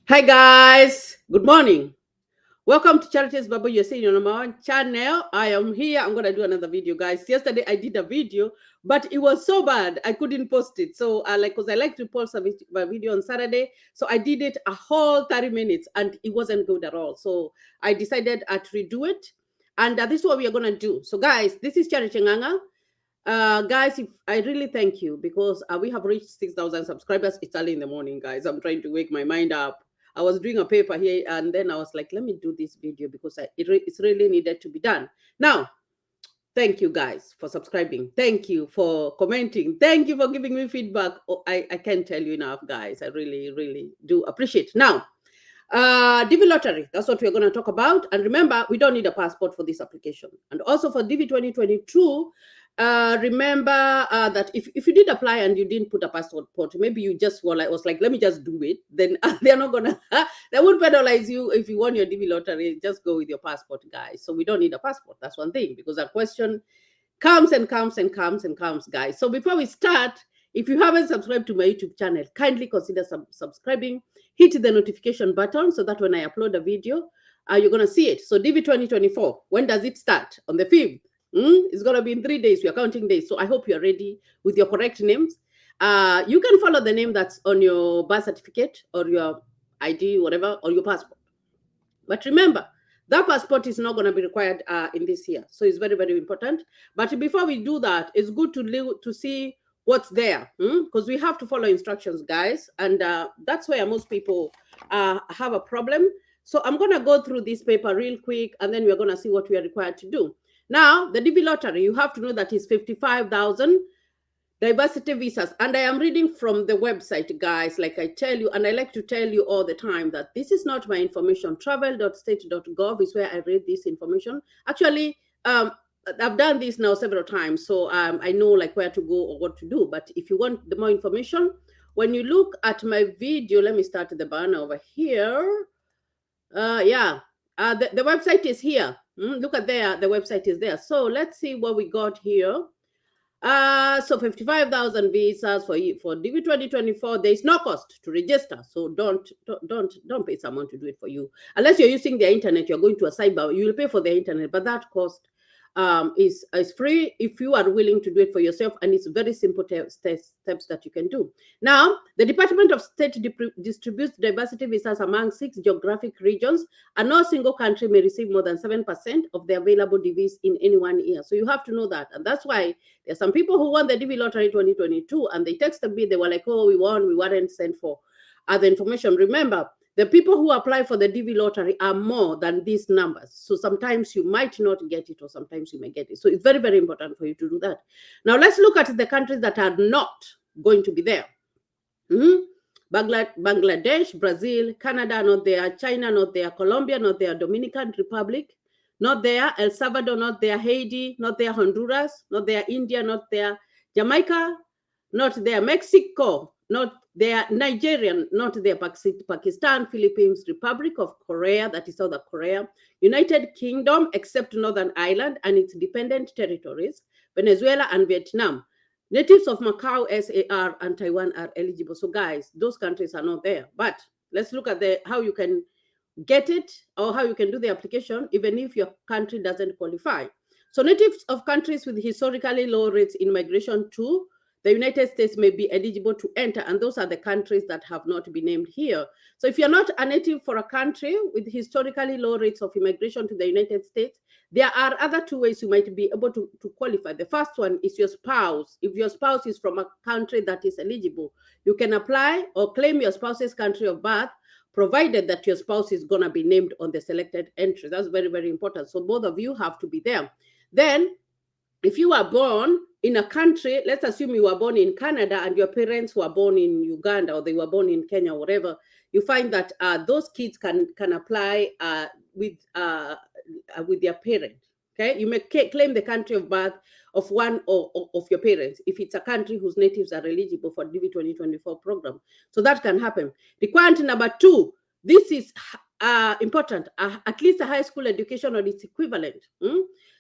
Hi guys, good morning. Welcome to Charities Bible. You're seeing your number one channel. I am here. I'm gonna do another video, guys. Yesterday I did a video, but it was so bad I couldn't post it. So because I like to post my video on Saturday, so I did it a whole 30 minutes and it wasn't good at all. So I decided to redo it, and this is what we are gonna do. So guys, this is Charity Nganga. Guys, if I really thank you because we have reached 6,000 subscribers. It's early in the morning, guys. I'm trying to wake my mind up. I was doing a paper here and then I was like, let me do this video because it's really needed to be done. Now, thank you guys for subscribing. Thank you for commenting. Thank you for giving me feedback. Oh, I can't tell you enough, guys. I really, really do appreciate. Now, DV lottery, that's what we're going to talk about. And remember, we don't need a passport for this application. And also for DV 2022, remember that if you did apply and you didn't put a passport, maybe you just was like, let me just do it. Then they're not going to, they won't penalize you if you won your DV lottery. Just go with your passport, guys. So we don't need a passport. That's one thing, because that question comes and comes and comes and comes, guys. So before we start, if you haven't subscribed to my YouTube channel, kindly consider subscribing. Hit the notification button so that when I upload a video, you're going to see it. So DV 2024, when does it start? On the 5th. It's going to be in 3 days. We are counting days. So I hope you're ready with your correct names. You can follow the name that's on your birth certificate or your ID, whatever, or your passport. But remember, that passport is not going to be required in this year. So it's very, very important. But before we do that, it's good to see what's there, because we have to follow instructions, guys. And that's where most people have a problem. So I'm going to go through this paper real quick, and then we're going to see what we are required to do. Now, the DV lottery, you have to know that it's 55,000 diversity visas. And I am reading from the website, guys, like I tell you, and I like to tell you all the time that this is not my information. Travel.state.gov is where I read this information. Actually, I've done this now several times, so I know like where to go or what to do. But if you want the more information, when you look at my video, let me start the banner over here. The website is here. Look at there, the website is there. So let's see what we got here. So 55,000 visas for DV 2024. There is no cost to register, so don't pay someone to do it for you unless you're using the internet. You're going to a cyber, you will pay for the internet, but that cost is free if you are willing to do it for yourself, and it's very simple steps that you can do. Now, the Department of State distributes diversity visas among 6 geographic regions, and no single country may receive more than 7% of the available DVs in any 1 year. So you have to know that, and that's why there's some people who won the DV lottery 2022, and they texted me. They were like, "Oh, we won. We weren't sent for other information." Remember, the people who apply for the DV lottery are more than these numbers. So sometimes you might not get it, or sometimes you may get it. So it's very, very important for you to do that. Now let's look at the countries that are not going to be there. Bangladesh, Brazil, Canada, not there. China, not there. Colombia, not there. Dominican Republic, not there. El Salvador, not there. Haiti, not there. Honduras, not there. India, not there. Jamaica, not there. Mexico, not there. Nigeria, not there. Pakistan, Philippines, Republic of Korea, that is South Korea, United Kingdom, except Northern Ireland and its dependent territories, Venezuela and Vietnam. Natives of Macau, SAR, and Taiwan are eligible. So guys, those countries are not there. But let's look at how you can get it or how you can do the application even if your country doesn't qualify. So natives of countries with historically low rates in migration to the United States may be eligible to enter, and those are the countries that have not been named here. So if you're not a native for a country with historically low rates of immigration to the United States, there are other 2 ways you might be able to qualify. The first one is your spouse. If your spouse is from a country that is eligible, you can apply or claim your spouse's country of birth, provided that your spouse is going to be named on the selected entry. That's very, very important. So both of you have to be there. Then, if you are born in a country, let's assume you were born in Canada and your parents were born in Uganda, or they were born in Kenya, or whatever, you find that those kids can apply with their parent. Okay, you may claim the country of birth of one of your parents if it's a country whose natives are eligible for DV 2024 program. So that can happen. Requirement number 2, this is important, at least a high school education or its equivalent.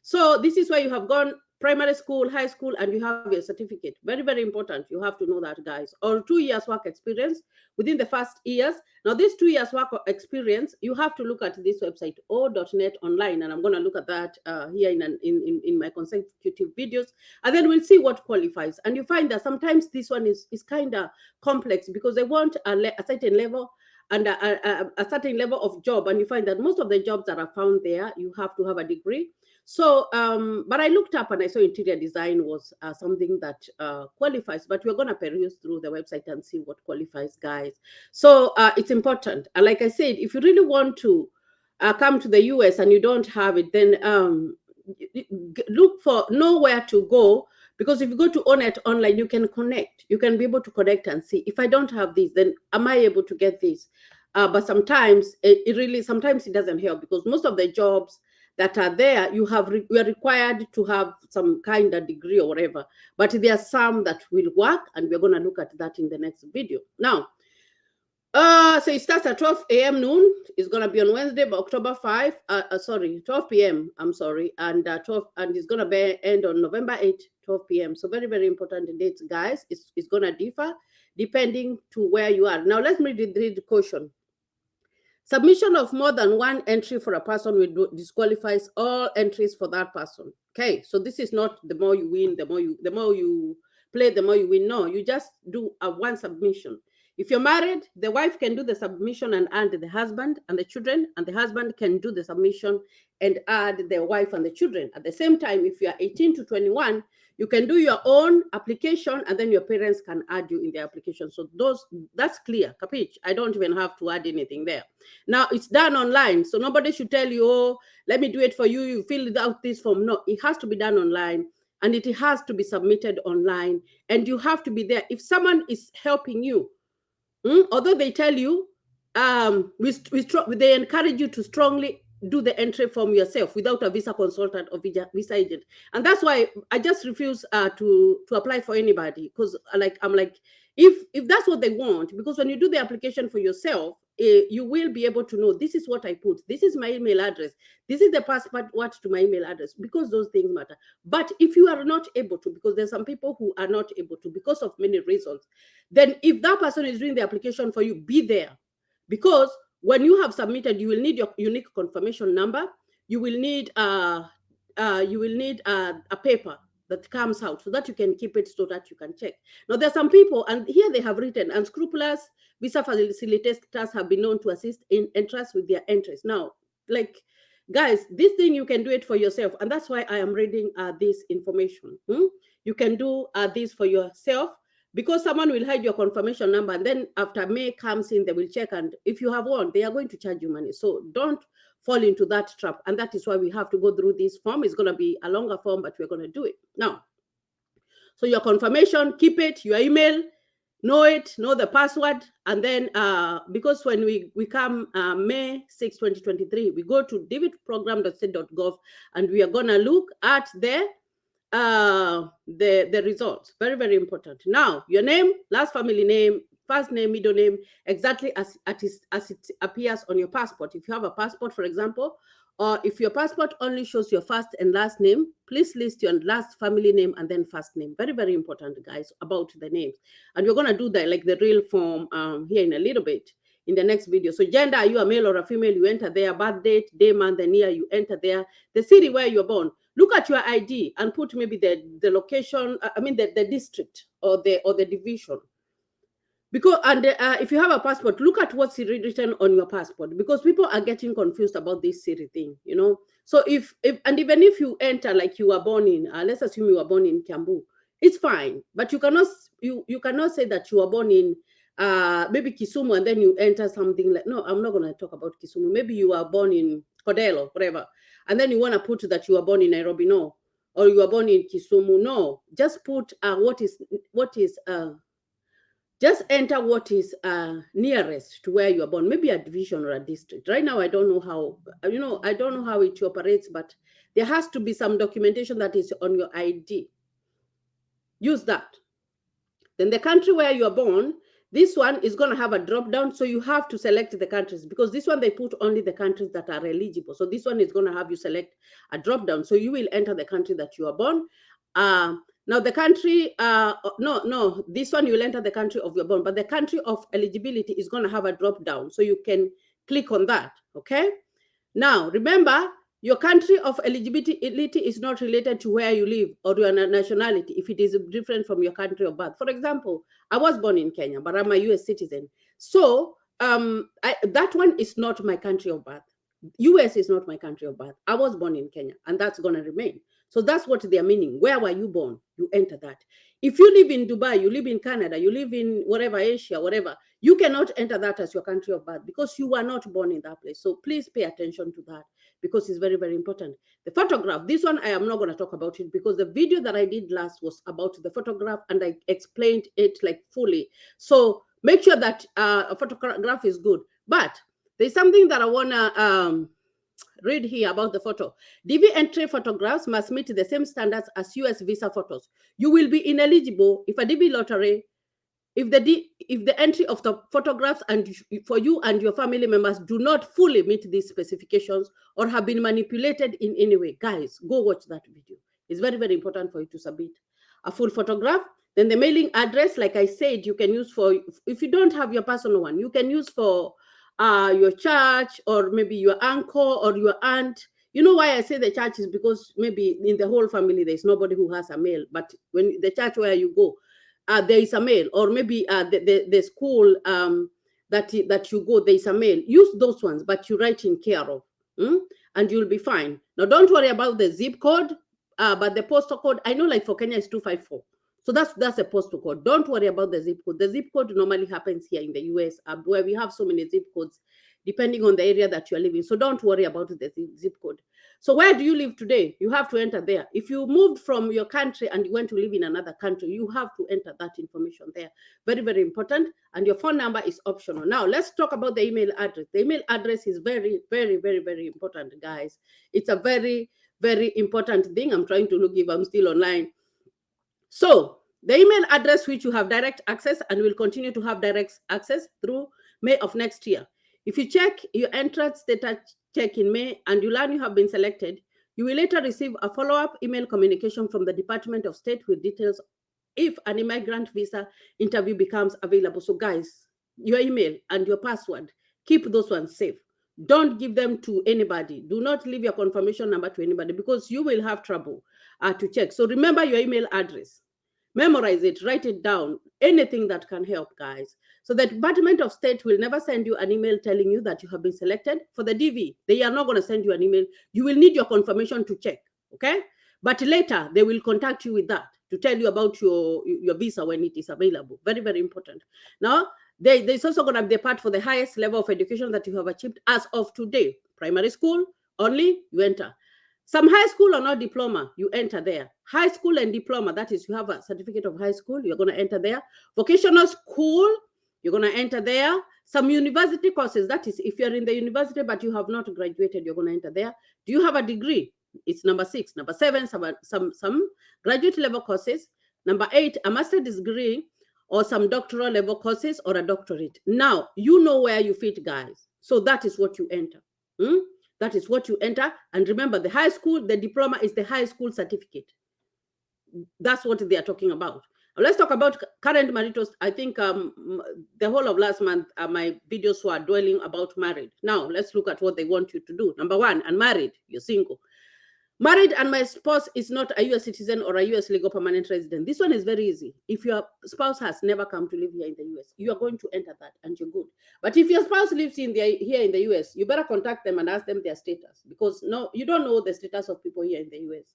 So this is where you have gone primary school, high school, and you have your certificate. Very, very important. You have to know that, guys. Or 2 years work experience within the first years. Now, this 2 years work experience, you have to look at this website, o.net online, and I'm going to look at that here in my consecutive videos, and then we'll see what qualifies. And you find that sometimes this one is kind of complex because they want a certain level and a certain level of job, and you find that most of the jobs that are found there, you have to have a degree. So, but I looked up and I saw interior design was something that qualifies, but we're going to peruse through the website and see what qualifies, guys. So it's important. And like I said, if you really want to come to the US and you don't have it, then know where to go, because if you go to Onet online, you can connect. You can be able to connect and see, if I don't have this, then am I able to get this? But sometimes sometimes it doesn't help, because most of the jobs that are there, you are required to have some kind of degree or whatever. But there are some that will work, and we're going to look at that in the next video. Now, so it starts at 12 a.m. noon. It's going to be on Wednesday, but October 5. 12 p.m. I'm sorry, and it's going to end on November 8, 12 p.m. So very, very important dates, guys. It's going to differ depending to where you are. Now, let me read the caution. Submission of more than one entry for a person will disqualifies all entries for that person. Okay, so this is not the more you win, the more you play, the more you win. No, you just do a one submission. If you're married, the wife can do the submission and add the husband and the children, and the husband can do the submission and add the wife and the children. At the same time, if you are 18 to 21, you can do your own application, and then your parents can add you in the application. So that's clear, capiche? I don't even have to add anything there. Now, it's done online, so nobody should tell you, oh, let me do it for you, you fill out this form. No, it has to be done online, and it has to be submitted online, and you have to be there. If someone is helping you, although they tell you, they encourage you to strongly do the entry form yourself without a visa consultant or visa agent. And that's why I just refuse to apply for anybody, because I'm like, if that's what they want, because when you do the application for yourself, you will be able to know, this is what I put, this is my email address, this is the passport to my email address, because those things matter. But if you are not able to, because there's some people who are not able to because of many reasons, then if that person is doing the application for you, be there. Because when you have submitted, you will need your unique confirmation number. You will need a paper that comes out so that you can keep it, so that you can check. Now, there are some people, and here they have written, unscrupulous visa facilitators have been known to assist in entrance with their entries. Now, like, guys, this thing, you can do it for yourself. And that's why I am reading this information. You can do this for yourself, because someone will hide your confirmation number, and then after May comes in, they will check, and if you have won, they are going to charge you money. So don't fall into that trap. And that is why we have to go through this form. It's going to be a longer form, but we're going to do it now. So your confirmation, keep it, your email, know the password. And then because when we come May 6, 2023, we go to dvprogram.state.gov, and we are going to look at the results. Very, very important. Now, your name, last family name, first name, middle name, exactly as it appears on your passport. If you have a passport, for example, or if your passport only shows your first and last name, please list your last family name and then first name. Very, very important, guys, about the names. And we're going to do that like the real form here in a little bit in the next video. So gender, are you a male or a female? You enter there. Birth date, day, month, and year, you enter there. The city where you're born. Look at your ID and put maybe the location, the district or the division. Because if you have a passport, look at what's written on your passport, because people are getting confused about this city thing, So even if you enter like you were born in, let's assume you were born in Kiambu, it's fine. But you cannot say that you were born in maybe Kisumu, and then you enter something like, no, I'm not going to talk about Kisumu. Maybe you were born in Kodelo, whatever, and then you want to put that you were born in Nairobi, no, or you were born in Kisumu, no. Just put just enter what is nearest to where you are born, maybe a division or a district. Right now, I don't know how, I don't know how it operates, but there has to be some documentation that is on your ID. Use that. Then the country where you are born, this one is going to have a drop down. So you have to select the countries, because this one, they put only the countries that are eligible. So this one is going to have you select a drop down. So you will enter the country that you are born. Now the country, no, this one you'll enter the country of your born, but the country of eligibility is going to have a drop down, so you can click on that. Okay. Now remember, your country of eligibility is not related to where you live or your nationality if it is different from your country of birth. For example, I was born in Kenya, but I'm a US citizen. So that one is not my country of birth. US is not my country of birth. I was born in Kenya, and that's going to remain. So that's what they are meaning. Where were you born? You enter that. If you live in Dubai, you live in Canada, you live in whatever, Asia, whatever, you cannot enter that as your country of birth because you were not born in that place. So please pay attention to that because it's very, very important. The photograph, this one I am not going to talk about it because the video that I did last was about the photograph and I explained it like fully. So make sure that a photograph is good. But there's something that I want to read here about the photo. DV entry photographs must meet the same standards as US visa photos. You will be ineligible if a DV lottery, if the entry of the photographs and for you and your family members do not fully meet these specifications or have been manipulated in any way. Guys, go watch that video. It's very, very important for you to submit a full photograph. Then the mailing address, like I said, you can use for, if you don't have your personal one, you can use for your church or maybe your uncle or your aunt. You know why I say the church is because maybe in the whole family there's nobody who has a mail, but when the church where you go, there is a mail, or maybe the school that you go, there is a mail. Use those ones, but you write in care of, and you'll be fine. Now, don't worry about the zip code, but the postal code, I know like for Kenya is 254. So that's a postal code. Don't worry about the zip code. The zip code normally happens here in the US, where we have so many zip codes, depending on the area that you're living. So don't worry about the zip code. So where do you live today? You have to enter there. If you moved from your country and you went to live in another country, you have to enter that information there. Very, very important. And your phone number is optional. Now, let's talk about the email address. The email address is very, very, very, very important, guys. It's a very, very important thing. I'm trying to look if I'm still online. So the email address which you have direct access and will continue to have direct access through May of next year. If you check your entrance status check in May and you learn you have been selected, you will later receive a follow-up email communication from the Department of State with details if an immigrant visa interview becomes available. So guys, your email and your password, keep those ones safe. Don't give them to anybody. Do not leave your confirmation number to anybody because you will have trouble to check. So remember your email address. Memorize it, write it down, anything that can help, guys. So the Department of State will never send you an email telling you that you have been selected for the DV. They are not going to send you an email. You will need your confirmation to check, okay? But later, they will contact you with that to tell you about your visa when it is available. Very, very important. Now, there's also going to be the part for the highest level of education that you have achieved as of today. Primary school only, you enter. Some high school or not diploma, you enter there. High school and diploma, that is, you have a certificate of high school, you're going to enter there. Vocational school, you're going to enter there. Some university courses, that is, if you're in the university but you have not graduated, you're going to enter there. Do you have a degree? It's number 6. Number 7, some graduate level courses. Number 8, a master's degree or some doctoral level courses or a doctorate. Now, you know where you fit, guys. So that is what you enter. That is what you enter. And remember, the high school, the diploma is the high school certificate. That's what they are talking about. Now, let's talk about current marital. I think the whole of last month, my videos were dwelling about married. Now, let's look at what they want you to do. Number 1, unmarried, you're single. Married and my spouse is not a U.S. citizen or a U.S. legal permanent resident. This one is very easy. If your spouse has never come to live here in the U.S., you are going to enter that and you're good. But if your spouse lives here in the U.S., you better contact them and ask them their status because no, you don't know the status of people here in the U.S.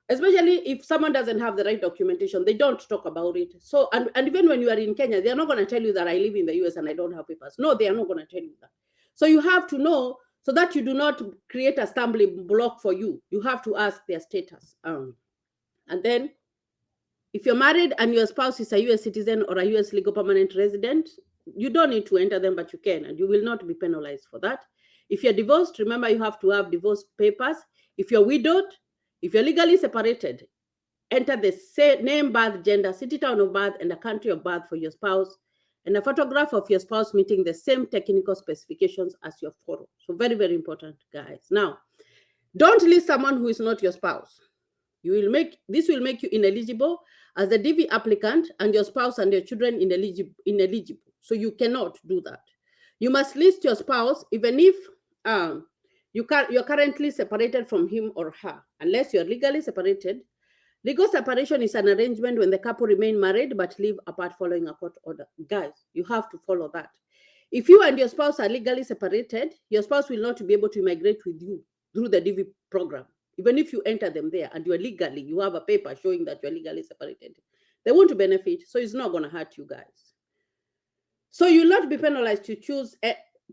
Especially if someone doesn't have the right documentation, they don't talk about it. So, and even when you are in Kenya, they're not going to tell you that I live in the US and I don't have papers. No, they are not going to tell you that. So you have to know so that you do not create a stumbling block for you. You have to ask their status. And then if you're married and your spouse is a US citizen or a US legal permanent resident, you don't need to enter them, but you can, and you will not be penalized for that. If you're divorced, remember you have to have divorce papers. If you're widowed, if you're legally separated, enter the name, birth, gender, city, town of birth, and the country of birth for your spouse, and a photograph of your spouse meeting the same technical specifications as your photo. So very, very important, guys. Now, don't list someone who is not your spouse. This will make you ineligible as the DV applicant and your spouse and your children ineligible. So you cannot do that. You must list your spouse even if you're currently separated from him or her, unless you're legally separated. Legal separation is an arrangement when the couple remain married but live apart following a court order. Guys, you have to follow that. If you and your spouse are legally separated, your spouse will not be able to migrate with you through the DV program. Even if you enter them there and you have a paper showing that you're legally separated, they won't benefit, so it's not going to hurt you guys. So you'll not be penalized to choose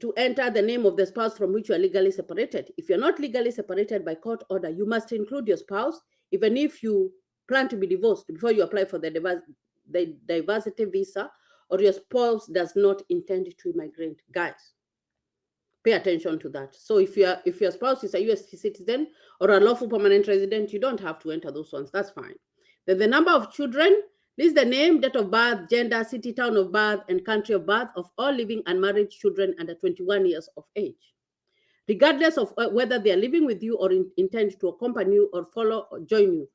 to enter the name of the spouse from which you are legally separated. If you're not legally separated by court order, you must include your spouse, even if you plan to be divorced before you apply for the diversity visa, or your spouse does not intend to immigrate. Guys, pay attention to that. So if your spouse is a US citizen or a lawful permanent resident, you don't have to enter those ones. That's fine. Then the number of children, list the name, date of birth, gender, city, town of birth, and country of birth of all living and married children under 21 years of age, regardless of whether they are living with you or intend to accompany you or follow or join you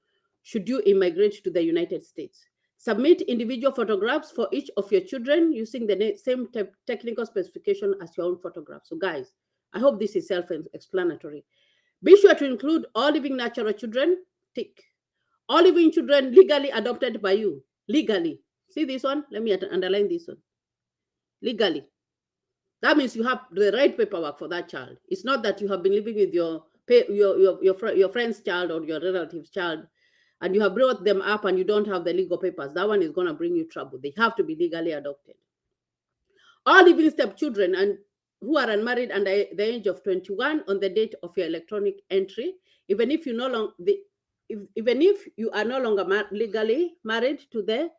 should you immigrate to the United States. Submit individual photographs for each of your children using the same technical specification as your own photograph. So guys, I hope this is self-explanatory. Be sure to include all living natural children, tick. All living children legally adopted by you, legally. See this one? Let me underline this one. Legally. That means you have the right paperwork for that child. It's not that you have been living with your friend's child or your relative's child and you have brought them up and you don't have the legal papers. That one is going to bring you trouble. They have to be legally adopted. All living stepchildren and who are unmarried under the age of 21 on the date of your electronic entry, even if you are no longer legally married to the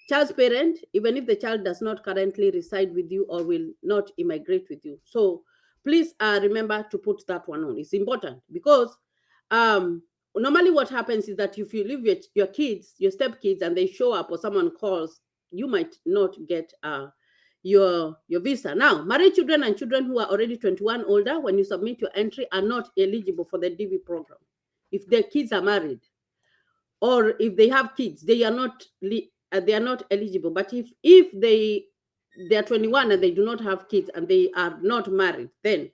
child's parent, even if the child does not currently reside with you or will not immigrate with you. So please remember to put that one on. It's important because normally what happens is that if you leave your kids, your stepkids, and they show up or someone calls, you might not get your visa. Now, married children and children who are already 21 older, when you submit your entry, are not eligible for the DV program. If their kids are married or if they have kids, they are not eligible. But if they are 21 and they do not have kids and they are not married, then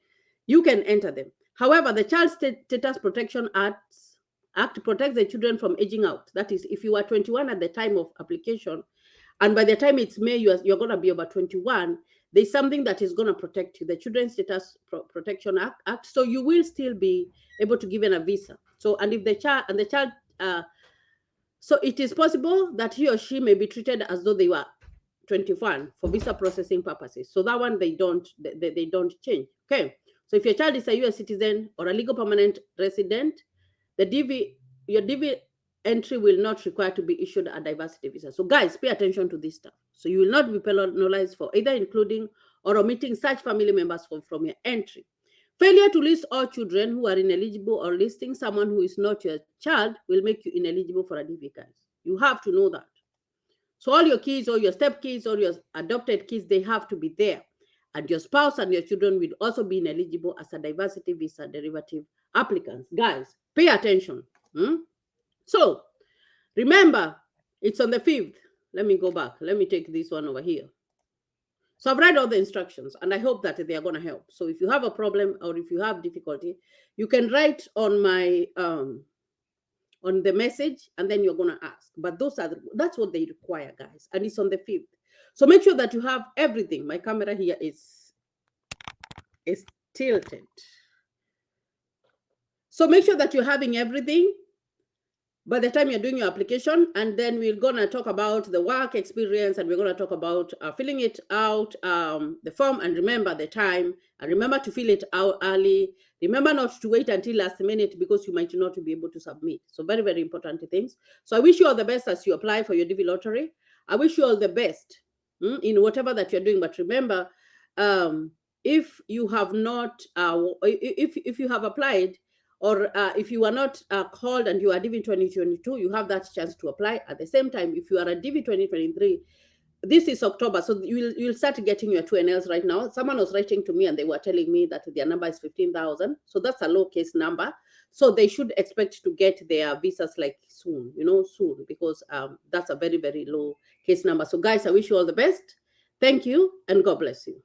you can enter them. However, the Child Status Protection Act protects the children from aging out. That is, if you are 21 at the time of application, and by the time it's May, you're going to be over 21, there's something that is going to protect you, the Children's Status Protection Act. So you will still be able to give a visa. So, and if the child, so it is possible that he or she may be treated as though they were 21 for visa processing purposes. So that one, they don't change. Okay. So if your child is a US citizen or a legal permanent resident, your DV entry will not require to be issued a diversity visa. So guys, pay attention to this stuff. So you will not be penalized for either including or omitting such family members from your entry. Failure to list all children who are ineligible or listing someone who is not your child will make you ineligible for a DV, guys. You have to know that. So all your kids or your stepkids or your adopted kids, they have to be there. And your spouse and your children will also be ineligible as a diversity visa derivative applicants. Guys, pay attention. So remember, it's on the 5th. Let me go back. Let me take this one over here. So I've read all the instructions and I hope that they are going to help. So if you have a problem or if you have difficulty, you can write on my on the message and then you're going to ask. But that's what they require, guys. And it's on the 5th. So make sure that you have everything. My camera here is tilted. So make sure that you're having everything by the time you're doing your application, and then we're going to talk about the work experience and we're going to talk about filling it out, the form, and remember the time, and remember to fill it out early. Remember not to wait until last minute because you might not be able to submit. So very, very important things. So I wish you all the best as you apply for your DV lottery. I wish you all the best in whatever that you're doing. But remember, if you have not, if you have applied, or if you are not called and you are DV 2022, you have that chance to apply. At the same time, if you are a DV 2023, this is October, so you'll start getting your 2NLs right now. Someone was writing to me and they were telling me that their number is 15,000. So that's a low case number. So they should expect to get their visas like soon, soon, because that's a very, very low case number. So guys, I wish you all the best. Thank you and God bless you.